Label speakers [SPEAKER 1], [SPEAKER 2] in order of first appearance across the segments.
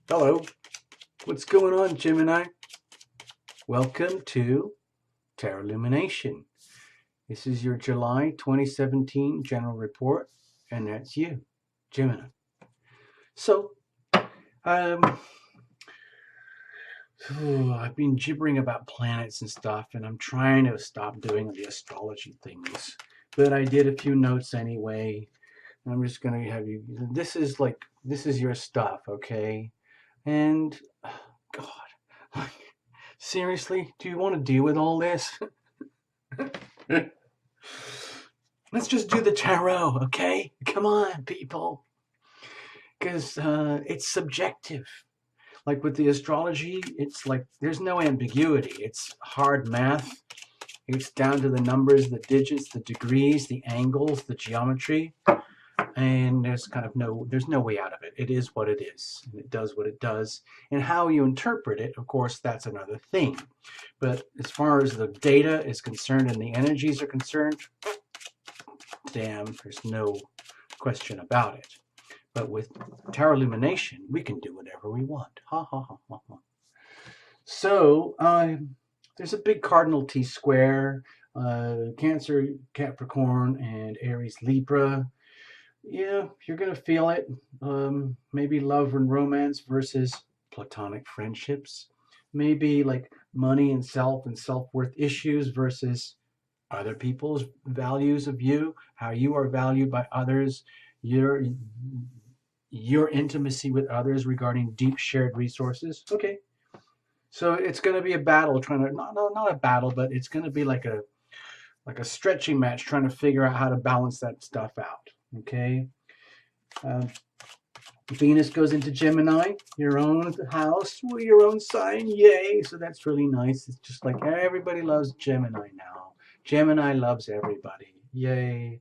[SPEAKER 1] Hello, what's going on, Gemini? Welcome to Tarot Lumination. This is your July 2017 general report, and that's you, Gemini. So, um, I've been gibbering about planets and stuff, and I'm trying to stop doing the astrology things. But I did a few notes anyway. I'm just gonna have you. This is your stuff, okay? And God. Seriously, do you want to deal with all this? Let's just do the tarot, okay? Come on, people. Because it's subjective. Like with the astrology, it's like there's no ambiguity. It's hard math. It's down to the numbers, the digits, the degrees, the angles, the geometry. And there's no way out of it. It is what it is. And it does what it does. And how you interpret it, of course, that's another thing. But as far as the data is concerned and the energies are concerned, damn, there's no question about it. But with Tarot Illumination, we can do whatever we want. Ha ha ha ha ha. So there's a big cardinal T square, Cancer, Capricorn, and Aries, Libra. Yeah, you're gonna feel it. Maybe love and romance versus platonic friendships. Maybe like money and self-worth issues versus other people's values of you, how you are valued by others, your your intimacy with others regarding deep shared resources. Okay, so it's going to be a battle trying to not a battle, but it's going to be like a stretching match trying to figure out how to balance that stuff out. Okay. Um, Venus goes into Gemini, your own house, your own sign, yay! So that's really nice. It's just like everybody loves Gemini now. Gemini loves everybody, yay!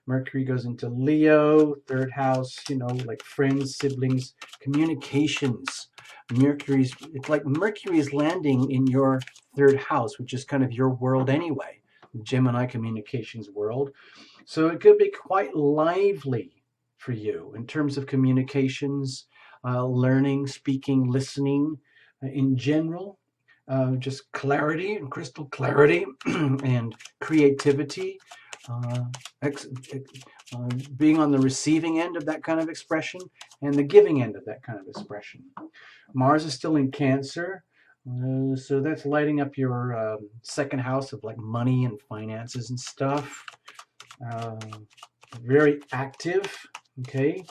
[SPEAKER 1] Mercury goes into Leo, third house, like friends, siblings, communications. It's like Mercury is landing in your third house, which is kind of your world anyway, the Gemini communications world. So it could be quite lively for you in terms of communications, learning, speaking, listening in general, just clarity and crystal clarity and creativity, uh, ex- being on the receiving end of that kind of expression and the giving end of that kind of expression. Mars is still in Cancer. So that's lighting up your second house of like money and finances and stuff. Uh, Very active, okay?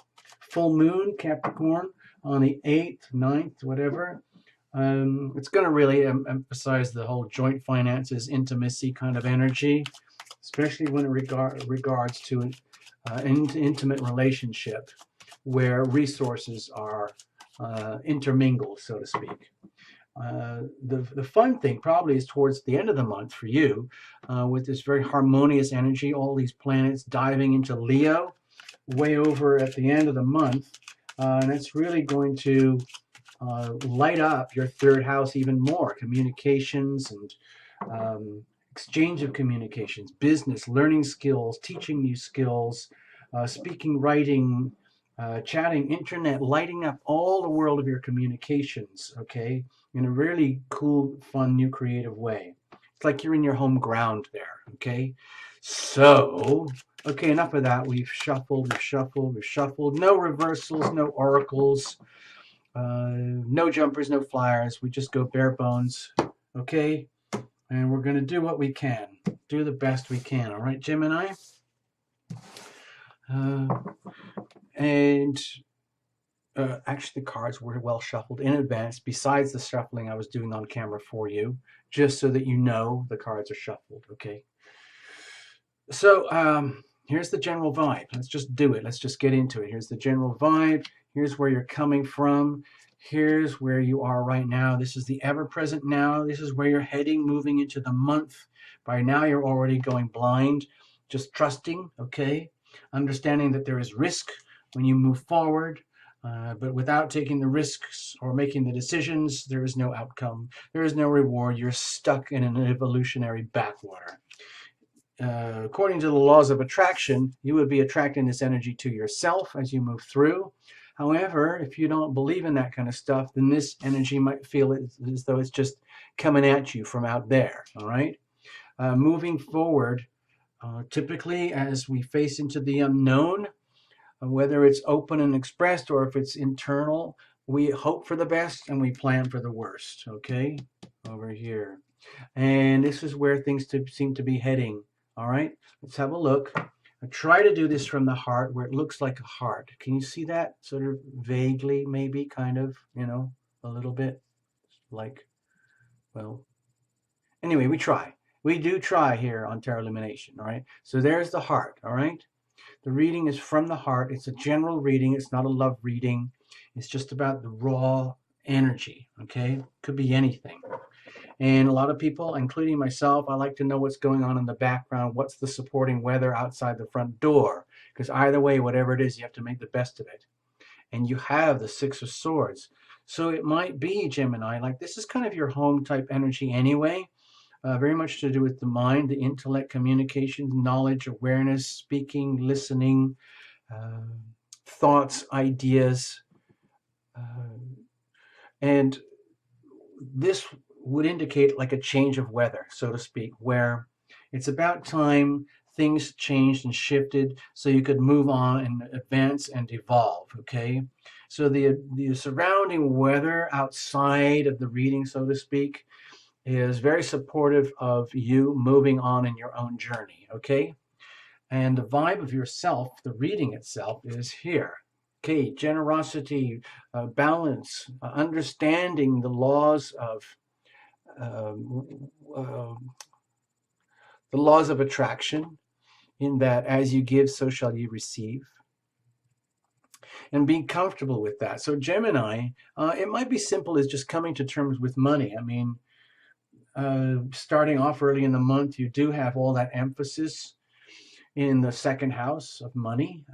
[SPEAKER 1] Full moon, Capricorn, on the 8th, 9th, whatever. It's going to really emphasize the whole joint finances, intimacy kind of energy, especially when it regards to an intimate relationship where resources are intermingled, so to speak. The fun thing probably is towards the end of the month for you, with this very harmonious energy, all these planets diving into Leo, way over at the end of the month, and it's really going to light up your third house even more. Communications and exchange of communications, business, learning skills, teaching new skills, speaking, writing, chatting, internet, lighting up all the world of your communications, okay, in a really cool, fun, new, creative way. It's like you're in your home ground there, okay? So, okay, enough of that. We've shuffled, we've shuffled, we've shuffled. No reversals, no oracles, no jumpers, no flyers. We just go bare bones, okay? And we're going to do what we can, do the best we can, all right, Gemini? And actually, the cards were well shuffled in advance, besides the shuffling I was doing on camera for you, just so that you know the cards are shuffled, okay? So here's the general vibe. Let's just do it. Let's just get into it. Here's the general vibe. Here's where you're coming from. Here's where you are right now. This is the ever-present now. This is where you're heading, moving into the month. By now, you're already going blind, just trusting, okay? Understanding that there is risk when you move forward, but without taking the risks or making the decisions, there is no outcome. There is no reward. You're stuck in an evolutionary backwater. According to the laws of attraction, you would be attracting this energy to yourself as you move through. However, if you don't believe in that kind of stuff, then this energy might feel as though it's just coming at you from out there. All right. Moving forward, typically as we face into the unknown, whether it's open and expressed or if it's internal, we hope for the best and we plan for the worst. Okay. Over here. And this is where things seem to be heading. All right, let's have a look. I try to do this from the heart where it looks like a heart. Can you see that? Sort of vaguely, maybe, kind of, a little bit like, well, anyway, we try. We do try here on Tarot Illumination, all right? So there's the heart, all right? The reading is from the heart. It's a general reading. It's not a love reading. It's just about the raw energy, okay? Could be anything. And a lot of people, including myself, I like to know what's going on in the background. What's the supporting weather outside the front door? Because either way, whatever it is, you have to make the best of it. And you have the Six of Swords. So it might be, Gemini, like this is kind of your home type energy anyway. Very much to do with the mind, the intellect, communication, knowledge, awareness, speaking, listening, uh, thoughts, ideas. And this would indicate like a change of weather, so to speak, where it's about time things changed and shifted so you could move on and advance and evolve, okay? So the surrounding weather outside of the reading, so to speak, is very supportive of you moving on in your own journey, okay? And the vibe of yourself, the reading itself, is here. Okay, generosity, balance, understanding the laws of um, uh, attraction, in that as you give, so shall you receive, and being comfortable with that. So Gemini, it might be simple as just coming to terms with money. I mean, starting off early in the month, you do have all that emphasis in the second house of money,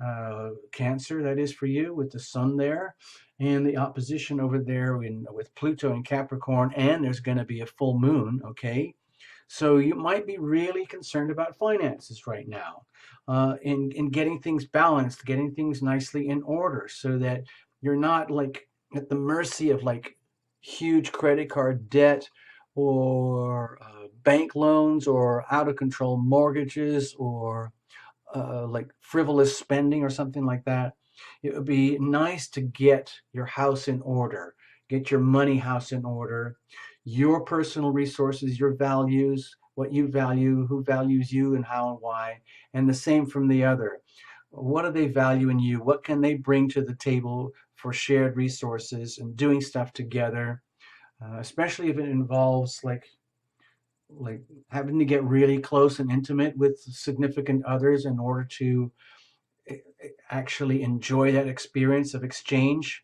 [SPEAKER 1] Cancer, that is for you, with the sun there, and the opposition over there with Pluto and Capricorn, and there's going to be a full moon, okay? So you might be really concerned about finances right now, in getting things balanced, getting things nicely in order so that you're not like at the mercy of like huge credit card debt or bank loans or out of control mortgages or like frivolous spending or something like that. It would be nice to get your house in order, get your money house in order, your personal resources, your values, what you value, who values you, and how and why, and the same from the other. What do they value in you? What can they bring to the table for shared resources and doing stuff together, especially if it involves like having to get really close and intimate with significant others in order to actually enjoy that experience of exchange.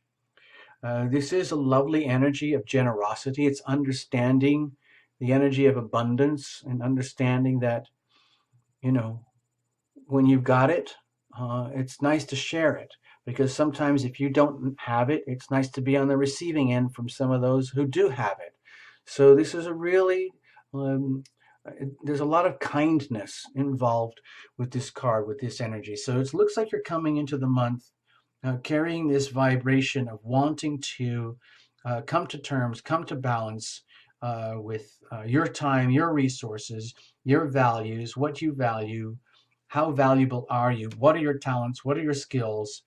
[SPEAKER 1] This is a lovely energy of generosity. It's understanding the energy of abundance and understanding that, you know, when you've got it, it's nice to share it, because sometimes if you don't have it, it's nice to be on the receiving end from some of those who do have it. So this is a really, um, there's a lot of kindness involved with this card, with this energy. So it looks like you're coming into the month carrying this vibration of wanting to come to terms, come to balance with your time, your resources, your values, what you value, how valuable are you, what are your talents, what are your skills,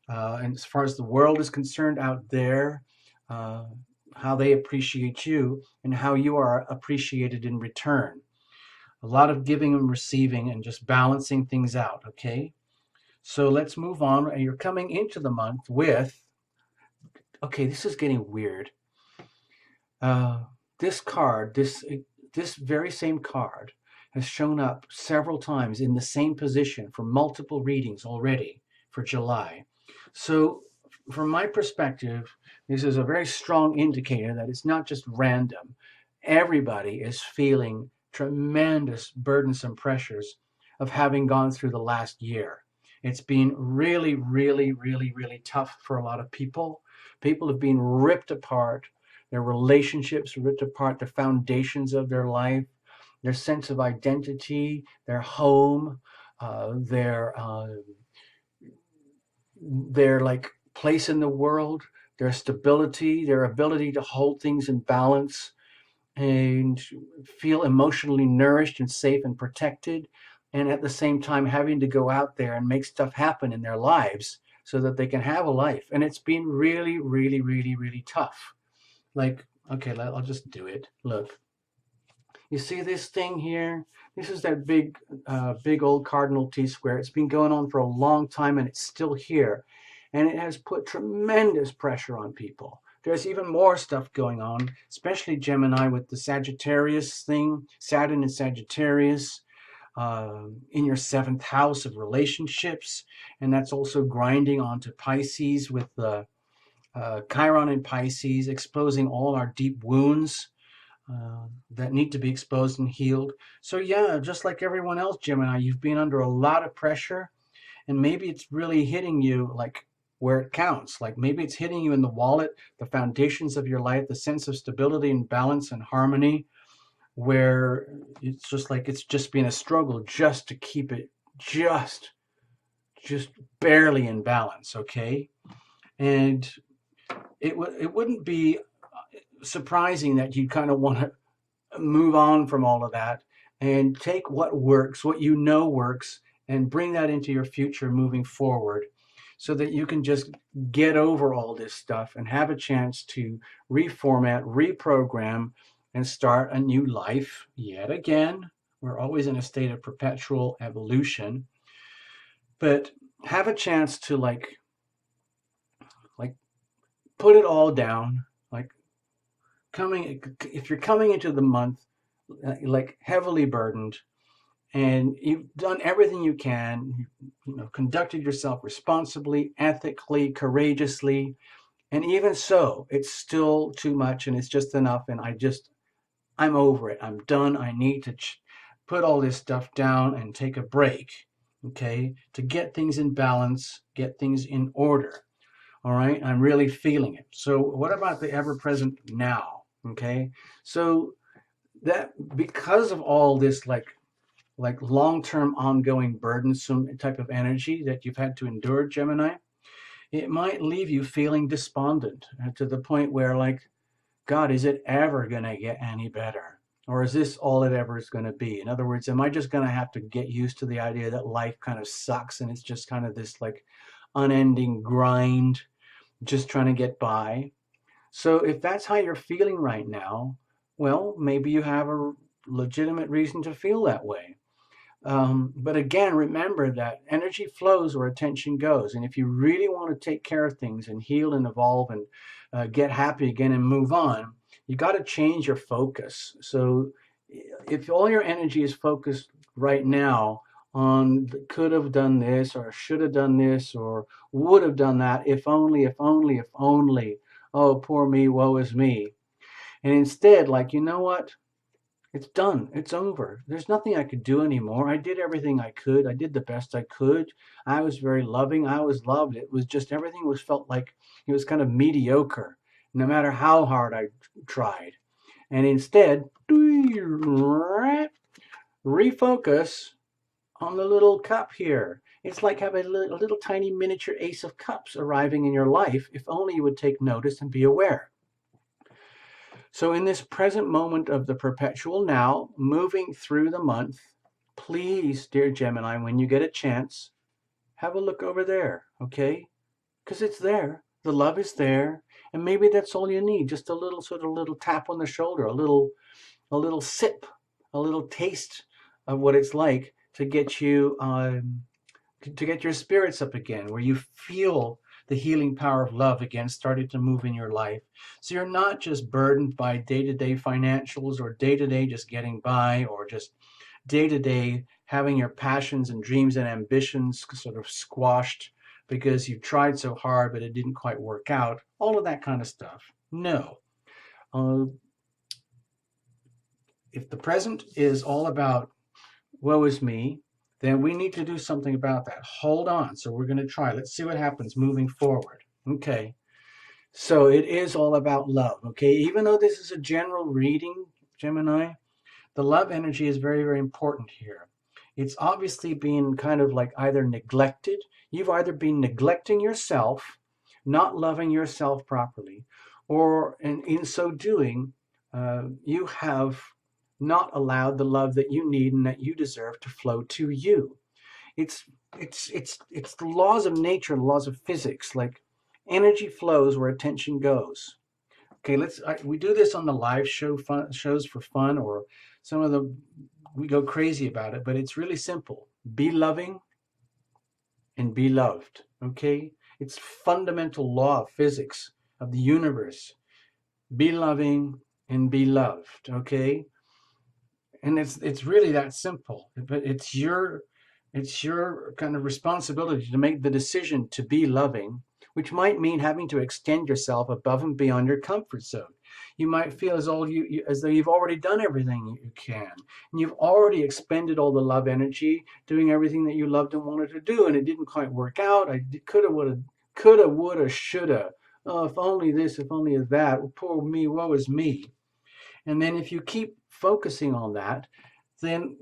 [SPEAKER 1] and as far as the world is concerned out there, uh, how they appreciate you and how you are appreciated in return. A lot of giving and receiving and just balancing things out, okay? So let's move on. You're coming into the month with, okay, this is getting weird. This card, this very same card, has shown up several times in the same position for multiple readings already for July. So, from my perspective, this is a very strong indicator that it's not just random. Everybody is feeling tremendous burdensome pressures of having gone through the last year. It's been really, really, really, really tough for a lot of people. People have been ripped apart, their relationships ripped apart, the foundations of their life, their sense of identity, their home, their like place in the world, their stability, their ability to hold things in balance and feel emotionally nourished and safe and protected, and at the same time having to go out there and make stuff happen in their lives so that they can have a life. And it's been really, really, really, really tough. Like, okay, I'll just do it. Look, you see this thing here? This is that big old cardinal T-square. It's been going on for a long time and it's still here. And it has put tremendous pressure on people. There's even more stuff going on, especially Gemini with the Sagittarius thing, Saturn and Sagittarius in your seventh house of relationships. And that's also grinding onto Pisces with the Chiron in Pisces, exposing all our deep wounds that need to be exposed and healed. So yeah, just like everyone else, Gemini, you've been under a lot of pressure, and maybe it's really hitting you like where it counts. Like maybe it's hitting you in the wallet, the foundations of your life, the sense of stability and balance and harmony, where it's just like it's just been a struggle just to keep it just barely in balance, okay? And it wouldn't be surprising that you kind of want to move on from all of that and take what works, what you know works, and bring that into your future moving forward so that you can just get over all this stuff and have a chance to reformat, reprogram, and start a new life yet again. We're always in a state of perpetual evolution, but have a chance to like put it all down, like if you're coming into the month like heavily burdened and you've done everything you can, conducted yourself responsibly, ethically, courageously, and even so, it's still too much and it's just enough. And I'm over it. I'm done. I need to put all this stuff down and take a break, okay, to get things in balance, get things in order. All right, I'm really feeling it. So, what about the ever present now? Okay, so that because of all this like long-term ongoing burdensome type of energy that you've had to endure, Gemini, it might leave you feeling despondent to the point where like, God, is it ever going to get any better? Or is this all it ever is going to be? In other words, am I just going to have to get used to the idea that life kind of sucks and it's just kind of this like unending grind, just trying to get by? So if that's how you're feeling right now, well, maybe you have a legitimate reason to feel that way. But again, remember that energy flows where attention goes. And if you really want to take care of things and heal and evolve and get happy again and move on, you got to change your focus. So if all your energy is focused right now on could have done this or should have done this or would have done that, if only, if only, if only, oh, poor me, woe is me. And instead, like, you know what? It's done. It's over. There's nothing I could do anymore. I did everything I could. I did the best I could. I was very loving. I was loved. It was just everything was felt like it was kind of mediocre, no matter how hard I tried. And instead, refocus on the little cup here. It's like having a little tiny miniature ace of cups arriving in your life if only you would take notice and be aware. So in this present moment of the perpetual now, moving through the month, please, dear Gemini, when you get a chance, have a look over there, okay? Because it's there. The love is there. And maybe that's all you need. Just a little sort of little tap on the shoulder, a little sip, a little taste of what it's like to get you to get your spirits up again, where you feel the healing power of love again starting to move in your life. So you're not just burdened by day-to-day financials or day-to-day just getting by or just day-to-day having your passions and dreams and ambitions sort of squashed because you tried so hard but it didn't quite work out. All of that kind of stuff. No. Uh, if the present is all about woe is me, then we need to do something about that. Hold on. So we're going to try. Let's see what happens moving forward. Okay. So it is all about love. Okay. Even though this is a general reading, Gemini, the love energy is very, very important here. It's obviously being kind of like either neglected. You've either been neglecting yourself not loving yourself properly, or in so doing, you have not allowed the love that you need and that you deserve to flow to you. It's it's the laws of nature, the laws of physics. Like energy flows where attention goes. Okay, we do this on the live shows for fun, or some of the we go crazy about it, but it's really simple. Be loving and be loved. Okay, it's fundamental law of physics of the universe. Be loving and be loved. Okay, and it's really that simple. But it's your kind of responsibility to make the decision to be loving, which might mean having to extend yourself above and beyond your comfort zone. You might feel as though you've already done everything you can, and you've already expended all the love energy doing everything that you loved and wanted to do, and it didn't quite work out. I coulda, woulda, shoulda. Oh, if only this, if only that. Poor me, woe is me. And then if you keep focusing on that, then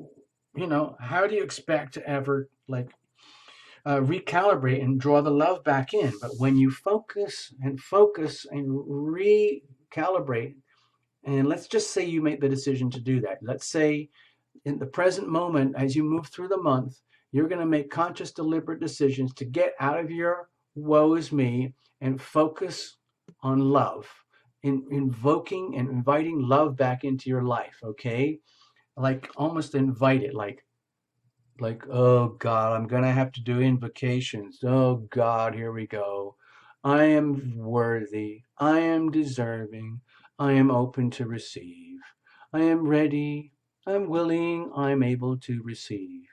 [SPEAKER 1] how do you expect to ever recalibrate and draw the love back in? But when you focus and recalibrate, and let's just say you make the decision to do that. Let's say in the present moment, as you move through the month, you're going to make conscious, deliberate decisions to get out of your woe is me and focus on love, invoking and inviting love back into your life. Okay, like almost invite it, like, oh God, I'm gonna have to do invocations. Oh God, here we go. I am worthy. I am deserving. I am open to receive. I am ready. I'm willing. I'm able to receive.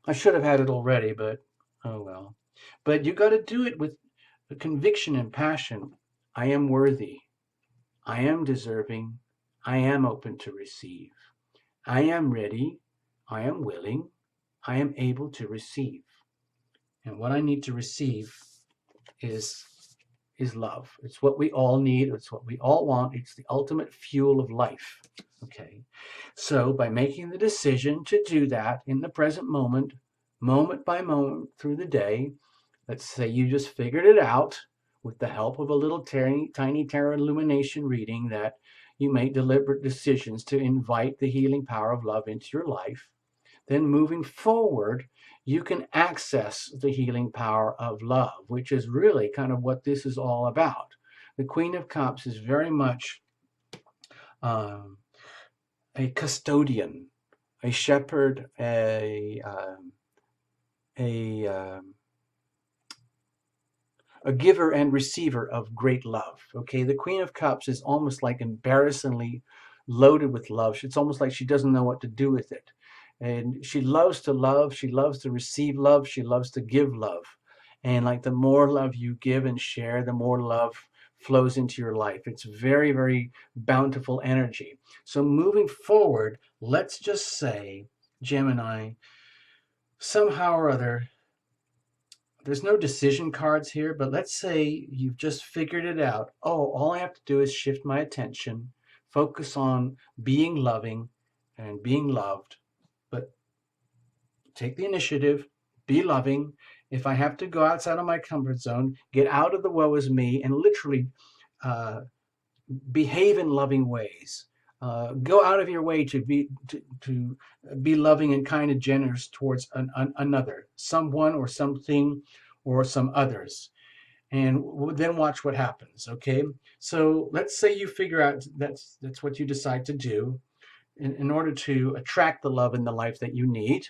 [SPEAKER 1] I should have had it already, but oh well. But you got to do it with conviction and passion. I am worthy. I am deserving. I am open to receive. I am ready. I am willing. I am able to receive. And what I need to receive is is love. It's what we all need. It's what we all want. It's the ultimate fuel of life. Okay. So by making the decision to do that in the present moment, moment by moment through the day, let's say you just figured it out with the help of a little tiny tarot illumination reading, that you make deliberate decisions to invite the healing power of love into your life. Then moving forward, you can access the healing power of love, which is really kind of what this is all about. The Queen of Cups is very much um, a custodian, a shepherd, a um, a giver and receiver of great love. Okay, the Queen of Cups is almost like embarrassingly loaded with love. It's almost like she doesn't know what to do with it. And she loves to love, she loves to receive love, she loves to give love. And like the more love you give and share, the more love flows into your life. It's very, very bountiful energy. So moving forward, let's just say, Gemini, somehow or other, there's no decision cards here, but let's say you've just figured it out. Oh, all I have to do is shift my attention, focus on being loving and being loved, but take the initiative, be loving. If I have to go outside of my comfort zone, get out of the woe is me and literally uh, behave in loving ways. Go out of your way to be loving and kind and generous towards another, someone or something or some others, and then watch what happens. Okay, so let's say you figure out that's what you decide to do in order to attract the love in the life that you need.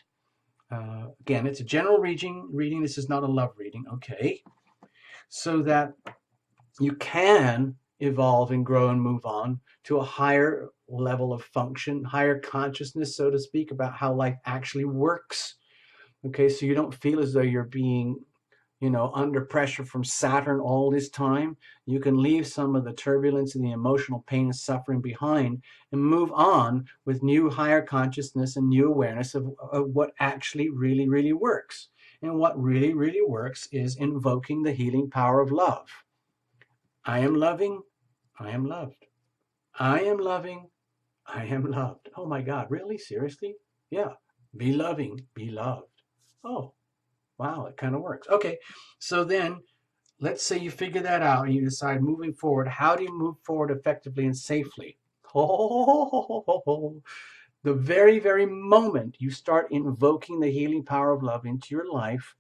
[SPEAKER 1] Again, it's a general reading. This is not a love reading. Okay, so that you can evolve and grow and move on to a higher level of function, higher consciousness, so to speak, about how life actually works. Okay, so you don't feel as though you're being, under pressure from Saturn all this time. You can leave some of the turbulence and the emotional pain and suffering behind and move on with new higher consciousness and new awareness of what actually really, really works. And what really, really works is invoking the healing power of love. I am loving, I am loved. I am loving, I am loved. Oh my God, really? Seriously? Yeah. Be loving, be loved. Oh, wow, it kind of works. Okay, so then let's say you figure that out and you decide moving forward, how do you move forward effectively and safely? The very, very moment you start invoking the healing power of love into your life,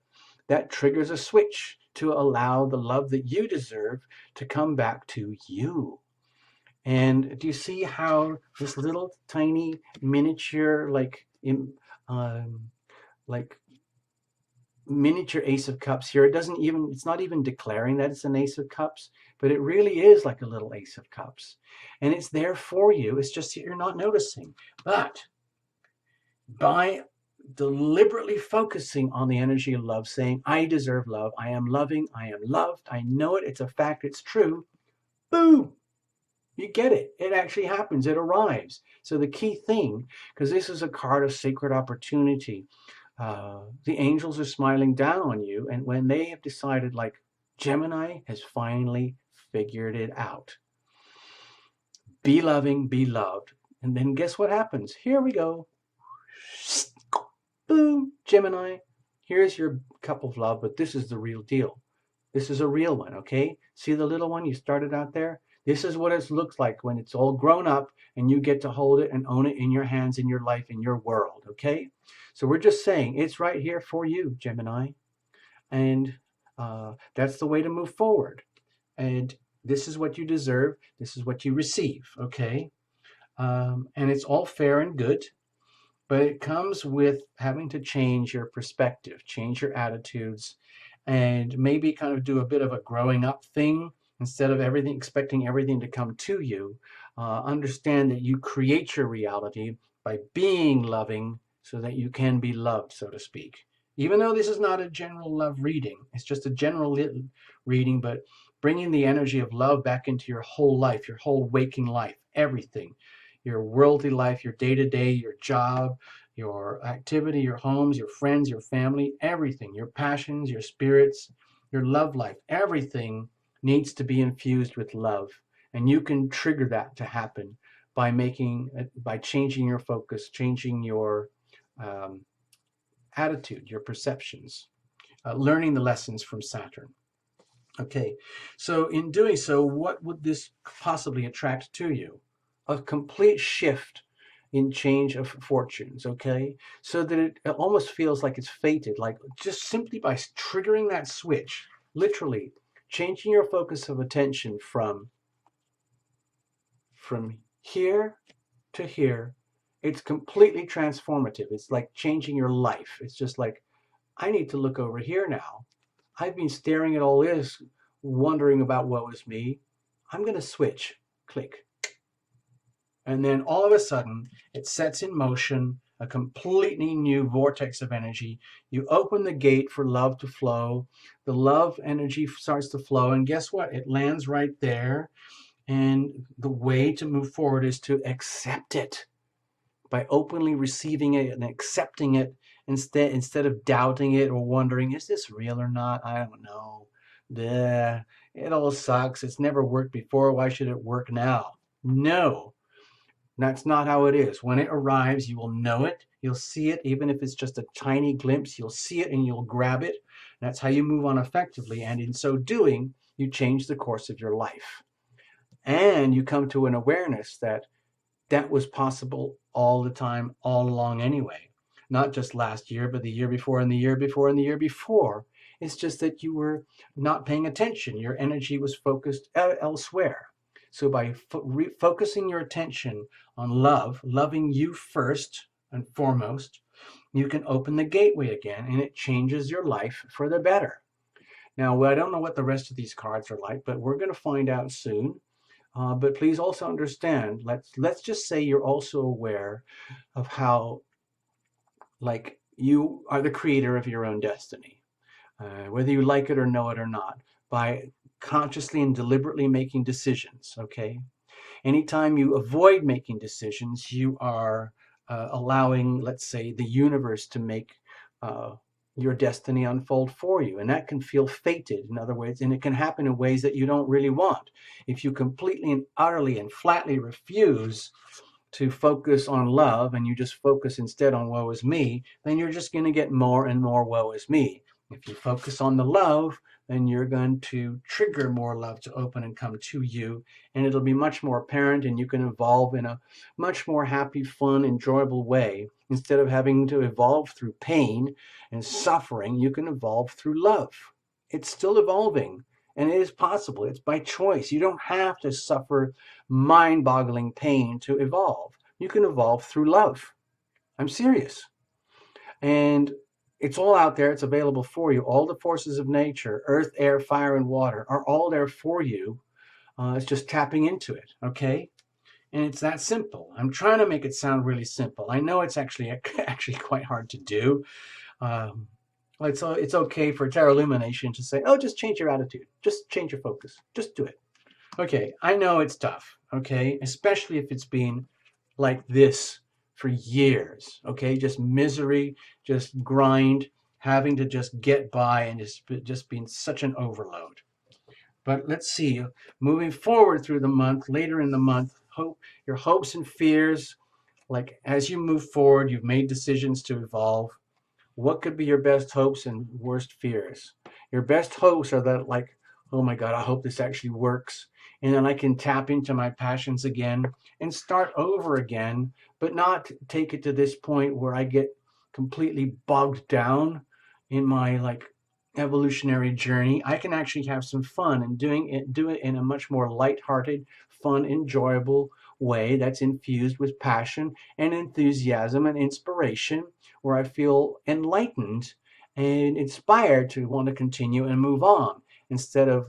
[SPEAKER 1] that triggers a switch to allow the love that you deserve to come back to you. And do you see how this little tiny miniature, um, like miniature Ace of Cups here, it's not even declaring that it's an Ace of Cups, but it really is like a little Ace of Cups. And it's there for you. It's just that you're not noticing. But by deliberately focusing on the energy of love, saying, I deserve love, I am loving, I am loved, I know it, it's a fact, it's true, boom, you get it. It actually happens. It arrives. So the key thing, because this is a card of sacred opportunity, the angels are smiling down on you. And when they have decided, like Gemini has finally figured it out, be loving, be loved. And then guess what happens? Here we go. Boom, Gemini. Here's your cup of love, but this is the real deal. This is a real one, okay? See the little one you started out there? This is what it looks like when it's all grown up and you get to hold it and own it in your hands, in your life, in your world, okay? So we're just saying it's right here for you, Gemini. And that's the way to move forward. And this is what you deserve. This is what you receive, okay? And it's all fair and good. But it comes with having to change your perspective, change your attitudes, and maybe kind of do a bit of a growing up thing instead of expecting everything to come to you. Understand that you create your reality by being loving so that you can be loved, so to speak. Even though this is not a general love reading, it's just a general reading, but bringing the energy of love back into your whole life, your whole waking life, everything, your worldly life, your day-to-day, your job, your activity, your homes, your friends, your family, everything, your passions, your spirits, your love life, everything needs to be infused with love. And you can trigger that to happen by changing your focus, changing your um, attitude, your perceptions, learning the lessons from Saturn. Okay, so in doing so, what would this possibly attract to you? A complete shift in change of fortunes, okay? So that it almost feels like it's fated, like just simply by triggering that switch, literally changing your focus of attention from here to here, it's completely transformative. It's like changing your life. It's just like, I need to look over here now. I've been staring at all this, wondering about what was me. I'm going to switch. Click. And then all of a sudden, it sets in motion a completely new vortex of energy. You open the gate for love to flow. The love energy starts to flow. And guess what? It lands right there. And the way to move forward is to accept it by openly receiving it and accepting it instead of doubting it or wondering, is this real or not? I don't know. Duh, it all sucks. It's never worked before. Why should it work now? No, that's not how it is. When it arrives, you will know it. You'll see it, even if it's just a tiny glimpse. You'll see it and you'll grab it. That's how you move on effectively. And in so doing, you change the course of your life. And you come to an awareness that that was possible all the time, all along anyway. Not just last year, but the year before and the year before and the year before. It's just that you were not paying attention. Your energy was focused elsewhere. So by focusing your attention on love, loving you first and foremost, you can open the gateway again and it changes your life for the better. Now, I don't know what the rest of these cards are like, but we're going to find out soon. But please also understand, let's just say you're also aware of how, like, you are the creator of your own destiny, whether you like it or know it or not, by consciously and deliberately making decisions, okay? Anytime you avoid making decisions, you are allowing, let's say, the universe to make uh, your destiny unfold for you. And that can feel fated, in other words, and it can happen in ways that you don't really want. If you completely and utterly and flatly refuse to focus on love and you just focus instead on woe is me, then you're just going to get more and more woe is me. If you focus on the love, then you're going to trigger more love to open and come to you, and it'll be much more apparent, and you can evolve in a much more happy, fun, enjoyable way. Instead of having to evolve through pain and suffering, you can evolve through love. It's still evolving, and it is possible. It's by choice. You don't have to suffer mind-boggling pain to evolve. You can evolve through love. I'm serious. And it's all out there. It's available for you. All the forces of nature, earth, air, fire, and water, are all there for you. It's just tapping into it, okay? And it's that simple. I'm trying to make it sound really simple. I know it's actually quite hard to do. Um, it's okay for tarot illumination to say, oh, just change your attitude. Just change your focus. Just do it. Okay, I know it's tough, okay? Especially if it's been like this for years, okay? Just misery, just grind, having to just get by, and just being such an overload. But let's see, moving forward through the month, later in the month, your hopes and fears, like as you move forward, you've made decisions to evolve. What could be your best hopes and worst fears? Your best hopes are that, like, oh my God, I hope this actually works. And then I can tap into my passions again and start over again, but not take it to this point where I get completely bogged down in my like evolutionary journey. I can actually have some fun and do it in a much more lighthearted, fun, enjoyable way that's infused with passion and enthusiasm and inspiration, where I feel enlightened and inspired to want to continue and move on instead of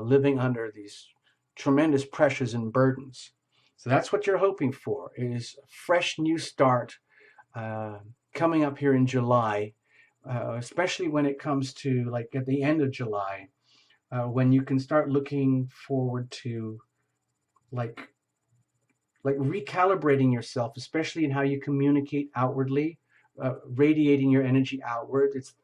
[SPEAKER 1] living under these tremendous pressures and burdens. So that's what you're hoping for, is a fresh new start uh, coming up here in July, especially when it comes to like at the end of July, when you can start looking forward to like recalibrating yourself, especially in how you communicate outwardly, radiating your energy outward. It's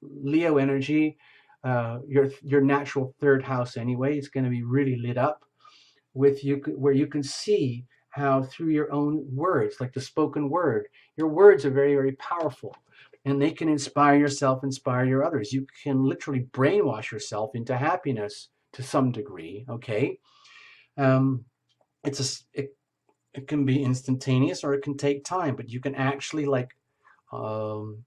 [SPEAKER 1] Leo energy, your natural third house anyway. It's going to be really lit up with you, where you can see how through your own words, like the spoken word, your words are very, very powerful. And they can inspire yourself, inspire your others. You can literally brainwash yourself into happiness to some degree. Okay, um, it can be instantaneous or it can take time, but you can actually like um,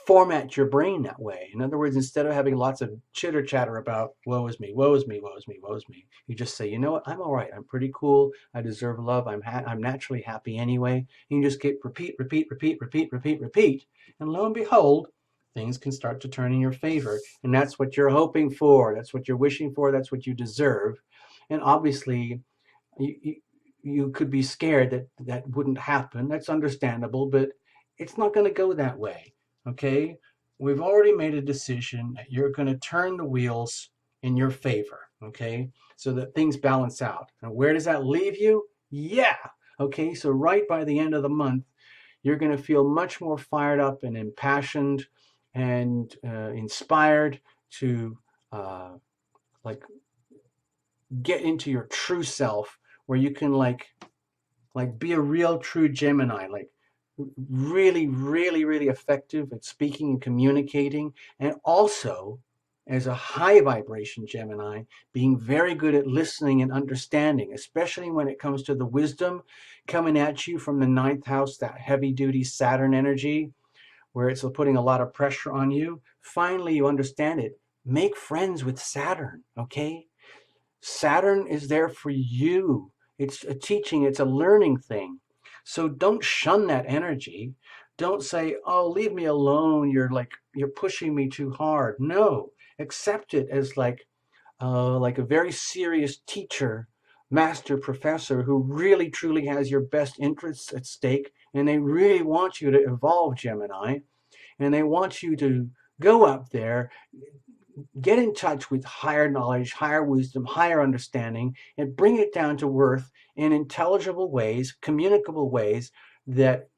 [SPEAKER 1] format your brain that way. In other words, instead of having lots of chitter chatter about woe is me, woe is me, woe is me, woe is me, you just say, you know what, I'm all right. I'm pretty cool. I deserve love. I'm naturally happy anyway. And you just keep repeat, repeat, repeat, repeat, repeat, repeat, and lo and behold, things can start to turn in your favor. And that's what you're hoping for. That's what you're wishing for. That's what you deserve. And obviously, you, you could be scared that that wouldn't happen. That's understandable, but it's not going to go that way. Okay? We've already made a decision that you're going to turn the wheels in your favor. Okay? So that things balance out. And where does that leave you? Yeah. Okay? So, right by the end of the month, you're going to feel much more fired up and impassioned and inspired to like get into your true self, where you can like be a real true Gemini, like really, really, really effective at speaking and communicating, and also as a high vibration Gemini, being very good at listening and understanding, especially when it comes to the wisdom coming at you from the ninth house, that heavy duty Saturn energy, where it's putting a lot of pressure on you. Finally, you understand it. Make friends with Saturn, okay? Saturn is there for you. It's a teaching, it's a learning thing. So don't shun that energy. Don't say, "Oh, leave me alone. You're pushing me too hard." No, accept it as like a very serious teacher, master professor who really truly has your best interests at stake, and they really want you to evolve, Gemini, and they want you to go up there, get in touch with higher knowledge, higher wisdom, higher understanding, and bring it down to earth in intelligible ways, communicable ways that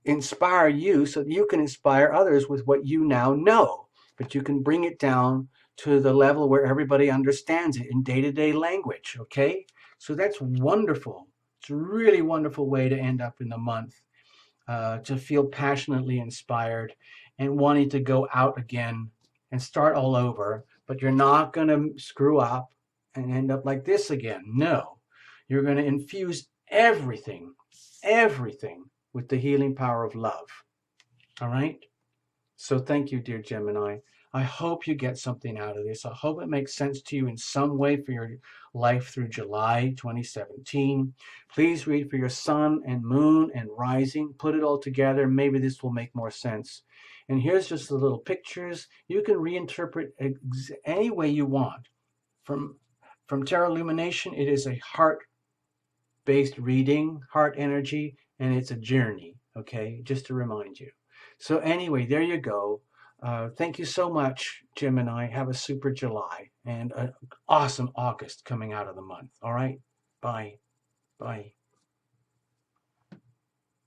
[SPEAKER 1] inspire you so that you can inspire others with what you now know. But you can bring it down to the level where everybody understands it in day-to-day language, okay? So that's wonderful. It's a really wonderful way to end up in the month, to feel passionately inspired and wanting to go out again and start all over, but you're not going to screw up and end up like this again. No, you're going to infuse everything, everything with the healing power of love. All right? So thank you, dear Gemini. I hope you get something out of this. I hope it makes sense to you in some way for your life through July 2017. Please read for your sun and moon and rising. Put it all together. Maybe this will make more sense. And here's just the little pictures. You can reinterpret any way you want. From Tarot Lumination, it is a heart-based reading, heart energy, and it's a journey, okay? Just to remind you. So anyway, there you go. Thank you so much, Gemini. Have a super July and an awesome August coming out of the month. All right? Bye. Bye.